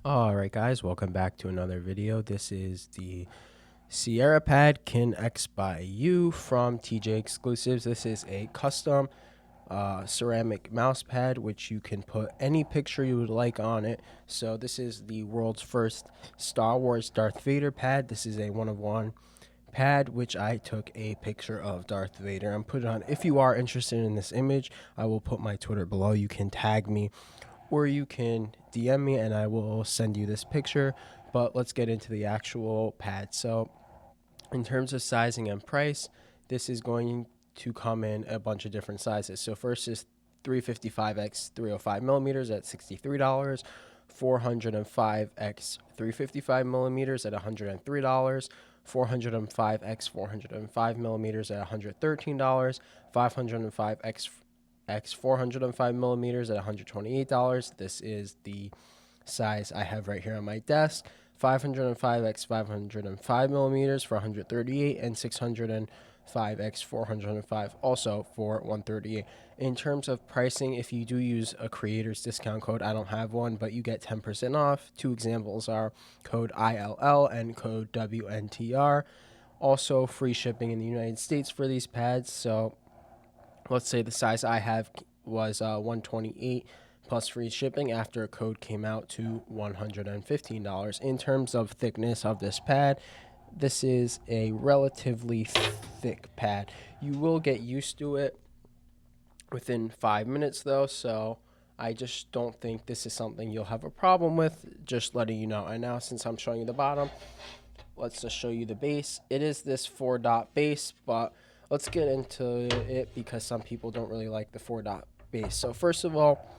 Alright guys, welcome back to another video. This is the Sierra Pad Kin X by You from TJ Exclusives. This is a custom ceramic mouse pad which you can put any picture you would like on it. So this is the world's first Star Wars Darth Vader pad. This is a one-of-one pad which I took a picture of Darth Vader and put it on. If you are interested in this image, I will put my Twitter below. You can tag me or you can DM me and I will send you this picture. But let's get into the actual pad. So in terms of sizing and price, this is going to come in a bunch of different sizes. So first is 355x 305 millimeters at $63, 405x 355 millimeters at $103, 405x 405 millimeters at $113, 505x 405 millimeters at $128. This is the size I have right here on my desk. 505x 505 millimeters for $138 and 605x 405 also for $138. In terms of pricing, if you do use a creator's discount code, I don't have one, but you get 10% off. Two examples are code ILL and code WNTR. Also free shipping in the United States for these pads. So let's say the size I have was 128 plus free shipping after a code came out to $115. In terms of thickness of this pad, this is a relatively thick pad. You will get used to it within 5 minutes though, so I just don't think this is something you'll have a problem with, just letting you know. And now since I'm showing you the bottom, let's just show you the base. It is this 4-dot base, but let's get into it because some people don't really like the 4-dot base. So first of all,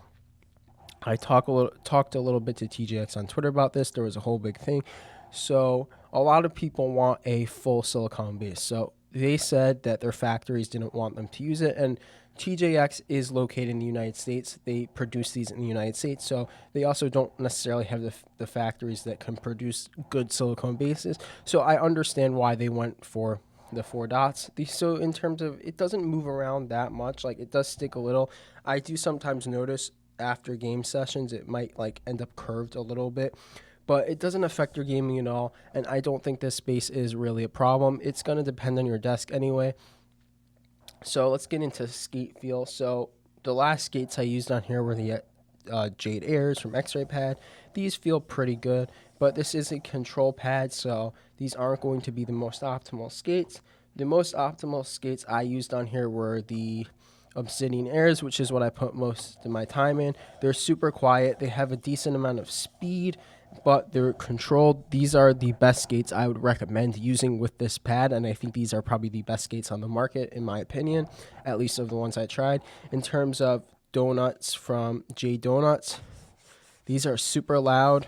I talked a little bit to TJX on Twitter about this. There was a whole big thing. So a lot of people want a full silicone base. So they said that their factories didn't want them to use it, and TJX is located in the United States. They produce these in the United States, so they also don't necessarily have the factories that can produce good silicone bases. So I understand why they went for the 4 dots. So in terms of, it doesn't move around that much. Like, it does stick a little. I do sometimes notice after game sessions it might like end up curved a little bit, but it doesn't affect your gaming at all, and I don't think this space is really a problem. It's going to depend on your desk anyway. So let's get into skate feel. So the last skates I used on here were the Jade Airs from X-Ray Pad. These feel pretty good, but this is a control pad, so these aren't going to be the most optimal skates. The most optimal skates I used on here were the Obsidian Airs, which is what I put most of my time in. They're super quiet. They have a decent amount of speed, but they're controlled. These are the best skates I would recommend using with this pad, and I think these are probably the best skates on the market, in my opinion, at least of the ones I tried. In terms of donuts from J Donuts, these are super loud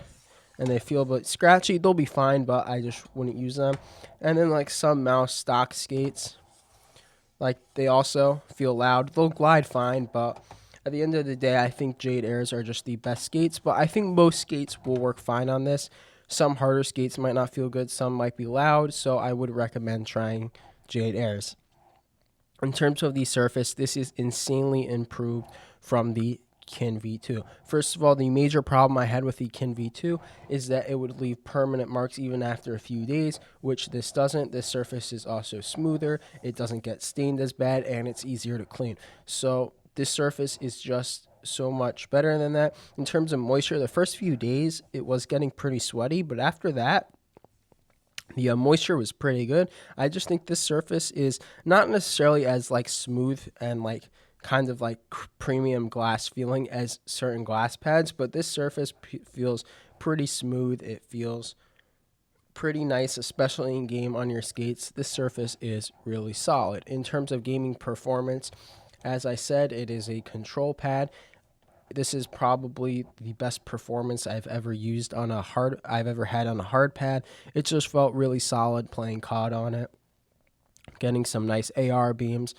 and they feel a bit scratchy. They'll be fine, but I just wouldn't use them. And then like some mouse stock skates, like they also feel loud. They'll glide fine, but at the end of the day, I think Jade Airs are just the best skates. But I think most skates will work fine on this. Some harder skates might not feel good. Some might be loud. So I would recommend trying Jade Airs. In terms of the surface, this is insanely improved from the Kin V2. First of all, the major problem I had with the Kin V2 is that it would leave permanent marks even after a few days, which this doesn't. This surface is also smoother, it doesn't get stained as bad, and it's easier to clean. So this surface is just so much better than that. In terms of moisture, the first few days it was getting pretty sweaty, but after that, the moisture was pretty good. I just think this surface is not necessarily as like smooth and like kind of like premium glass feeling as certain glass pads, but this surface feels pretty smooth. It feels pretty nice, especially in game on your skates. This surface is really solid. In terms of gaming performance, as I said, it is a control pad. This is probably the best performance I've ever had on a hard pad. It just felt really solid playing COD on it, getting some nice AR beams.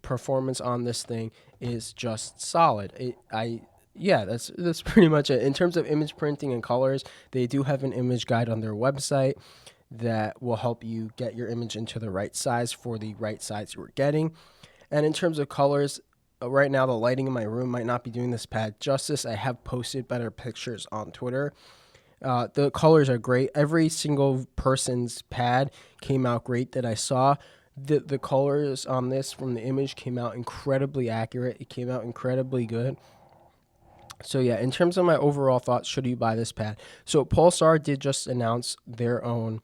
Performance on this thing is just solid. Yeah, that's pretty much it. In terms of image printing and colors, they do have an image guide on their website that will help you get your image into the right size for the right size you were getting. And in terms of colors, right now the lighting in my room might not be doing this pad justice. I have posted better pictures on Twitter The colors are great. Every single person's pad came out great that I saw. The colors on this from the image came out incredibly accurate. It came out incredibly good. So yeah, in terms of my overall thoughts, should you buy this pad? So Pulsar did just announce their own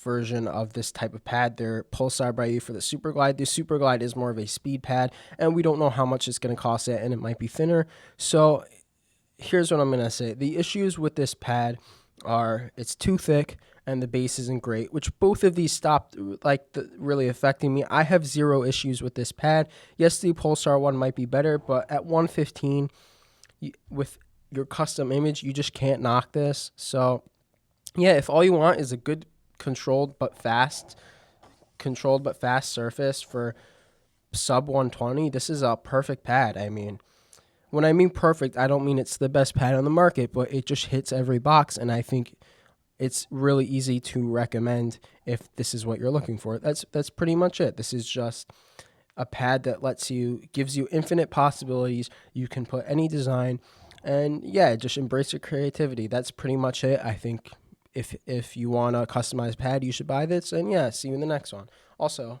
version of this type of pad. Their Pulsar Brightly for the Super Glide. The Super Glide is more of a speed pad, and we don't know how much it's going to cost it, and it might be thinner. So here's what I'm going to say. The issues with this pad are it's too thick and the base isn't great, which both of these stopped really affecting me. I have zero issues with this pad. Yes, the Pulsar one might be better, but at 115 with your custom image, you just can't knock this. So yeah, if all you want is a good controlled but fast surface for sub 120, this is a perfect pad. I mean, when I mean perfect, I don't mean it's the best pad on the market, but it just hits every box, and I think it's really easy to recommend if this is what you're looking for. That's pretty much it. This is just a pad that gives you infinite possibilities. You can put any design, and yeah, just embrace your creativity. That's pretty much it. I think if you want a customized pad, you should buy this, and yeah, see you in the next one. Also,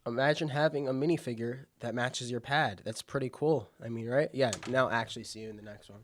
imagine having a minifigure that matches your pad. That's pretty cool. I mean, right? Yeah, now actually see you in the next one.